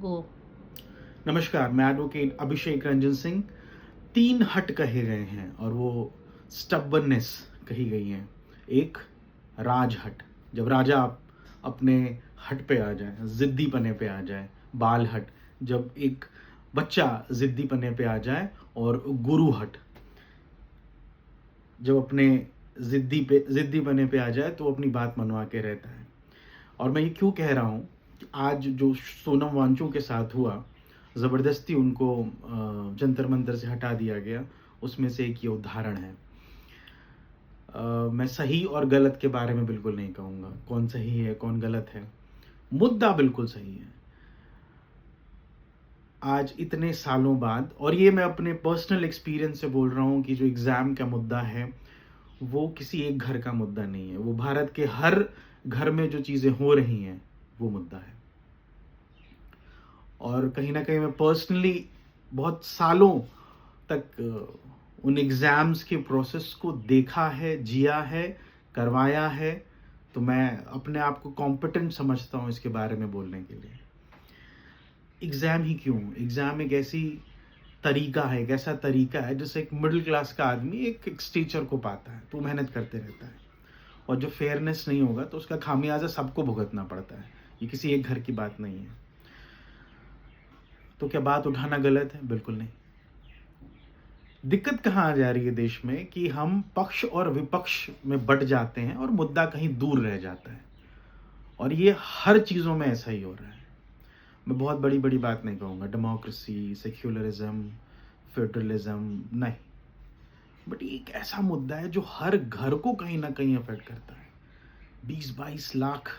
गो। नमस्कार, मैं एडवोकेट अभिषेक रंजन सिंह। 3 हट कहे गए हैं और वो स्टबर्ननेस कही गई है। एक राज हट, जब राजा अपने हट पे आ जाए, ज़िद्दीपने पे आ जाए। बाल हट, जब एक बच्चा ज़िद्दीपने पे आ जाए। और गुरु हट, जब अपने ज़िद्दीपने पे आ जाए तो अपनी बात मनवा के रहता है। और मैं ये क्यों कह रहा हूँ कि आज जो सोनम वांचुक के साथ हुआ, ज़बरदस्ती उनको जंतर मंतर से हटा दिया गया, उसमें से एक ये उदाहरण है। मैं सही और गलत के बारे में बिल्कुल नहीं कहूँगा, कौन सही है कौन गलत है। मुद्दा बिल्कुल सही है। आज इतने सालों बाद, और ये मैं अपने पर्सनल एक्सपीरियंस से बोल रहा हूँ कि जो एग्ज़ाम का मुद्दा है वो किसी एक घर का मुद्दा नहीं है, वो भारत के हर घर में जो चीज़ें हो रही हैं वो मुद्दा है। और कहीं ना कहीं मैं पर्सनली बहुत सालों तक उन एग्ज़ाम्स के प्रोसेस को देखा है, जिया है, करवाया है। तो मैं अपने आप को कॉम्पिटेंट समझता हूँ इसके बारे में बोलने के लिए। एग्ज़ाम ही क्यों, एग्ज़ाम एक ऐसी तरीका है, एक ऐसा तरीका है जिससे एक मिडिल क्लास का आदमी एक टीचर को पाता है, तो मेहनत करते रहता है। और जो फेयरनेस नहीं होगा तो उसका खामियाजा सबको भुगतना पड़ता है। ये किसी एक घर की बात नहीं है। तो क्या बात उठाना गलत है? बिल्कुल नहीं। दिक्कत कहाँ आ जा रही है देश में कि हम पक्ष और विपक्ष में बट जाते हैं और मुद्दा कहीं दूर रह जाता है। और ये हर चीज़ों में ऐसा ही हो रहा है। मैं बहुत बड़ी बड़ी बात नहीं कहूँगा, डेमोक्रेसी, सेक्युलरिज्म, फेडरलिज्म नहीं, बट ये एक ऐसा मुद्दा है जो हर घर को कहीं ना कहीं अफेक्ट करता है। 20-22 लाख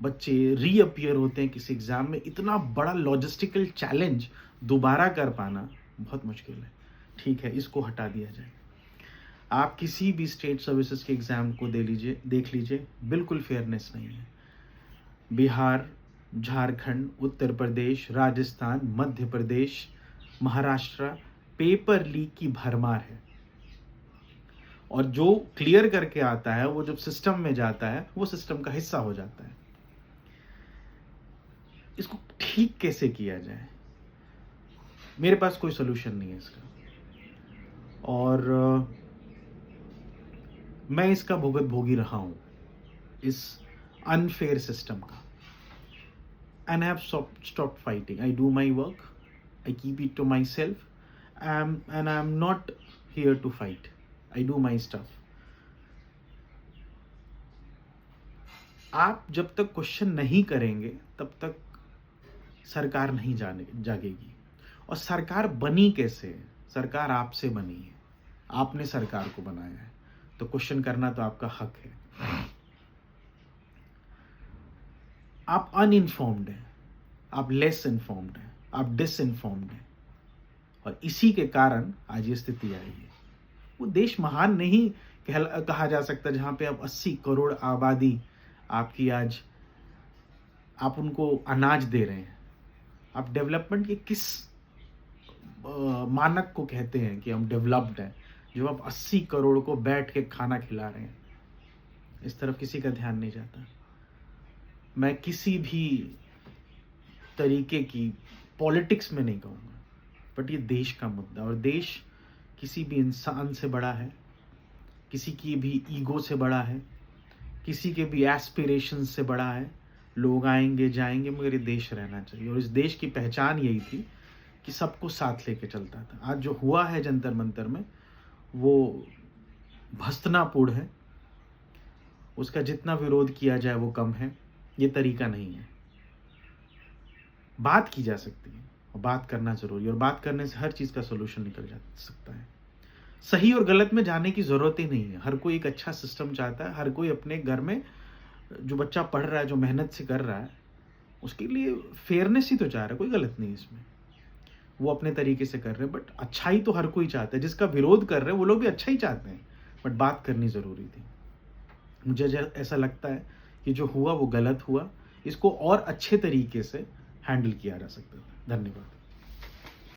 बच्चे रीअपियर होते हैं किसी एग्ज़ाम में। इतना बड़ा लॉजिस्टिकल चैलेंज दोबारा कर पाना बहुत मुश्किल है। ठीक है, इसको हटा दिया जाए। आप किसी भी स्टेट सर्विसेज के एग्ज़ाम को देख लीजिए, बिल्कुल फेयरनेस नहीं है। बिहार, झारखंड, उत्तर प्रदेश, राजस्थान, मध्य प्रदेश, महाराष्ट्र, पेपर लीक की भरमार है। और जो क्लियर करके आता है वो जब सिस्टम में जाता है वो सिस्टम का हिस्सा हो जाता है। इसको ठीक कैसे किया जाए, मेरे पास कोई सोल्यूशन नहीं है इसका। और मैं इसका भुगत भोगी रहा हूँ, इस अनफेयर सिस्टम का। And I have stopped fighting. I do my work, I keep it to myself, and I am not here to fight. I do my stuff. आप जब तक क्वेश्चन नहीं करेंगे तब तक सरकार नहीं जागेगी। और सरकार बनी कैसे? सरकार आपसे बनी है, आपने सरकार को बनाया है, तो क्वेश्चन करना तो आपका हक है। आप अनइन्फॉर्म्ड हैं, आप लेस इन्फॉर्म्ड हैं, आप डिसइन्फॉर्म्ड हैं, और इसी के कारण आज ये स्थिति आई है। वो देश महान नहीं कहा जा सकता जहां पे अब 80 करोड़ आबादी आपकी, आज आप उनको अनाज दे रहे हैं। आप डेवलपमेंट के किस मानक को कहते हैं कि हम डेवलप्ड हैं, जो आप 80 करोड़ को बैठ के खाना खिला रहे हैं? इस तरफ किसी का ध्यान नहीं जाता। मैं किसी भी तरीके की पॉलिटिक्स में नहीं कहूँगा, बट ये देश का मुद्दा, और देश किसी भी इंसान से बड़ा है, किसी की भी ईगो से बड़ा है, किसी के भी एस्पिरेशन से बड़ा है। लोग आएंगे जाएंगे मगर ये देश रहना चाहिए। और इस देश की पहचान यही थी कि सबको साथ लेके चलता था। आज जो हुआ है जंतर मंतर में वो भस्तनापूर्ण है। उसका जितना विरोध किया जाए वो कम है। ये तरीका नहीं है। बात की जा सकती है और बात करना जरूरी है, और बात करने से हर चीज़ का सोल्यूशन निकल जा सकता है। सही और गलत में जाने की ज़रूरत ही नहीं है। हर कोई एक अच्छा सिस्टम चाहता है। हर कोई अपने घर में जो बच्चा पढ़ रहा है, जो मेहनत से कर रहा है, उसके लिए फेयरनेस ही तो चाह रहा है। कोई गलत नहीं इसमें, वो अपने तरीके से कर रहे हैं। बट अच्छाई तो हर कोई चाहता है। जिसका विरोध कर रहे हैं वो लोग भी अच्छा ही चाहते हैं, बट बात करनी ज़रूरी थी। मुझे ऐसा लगता है कि जो हुआ वो गलत हुआ। इसको और अच्छे तरीके से हैंडल किया जा सकता था। धन्यवाद।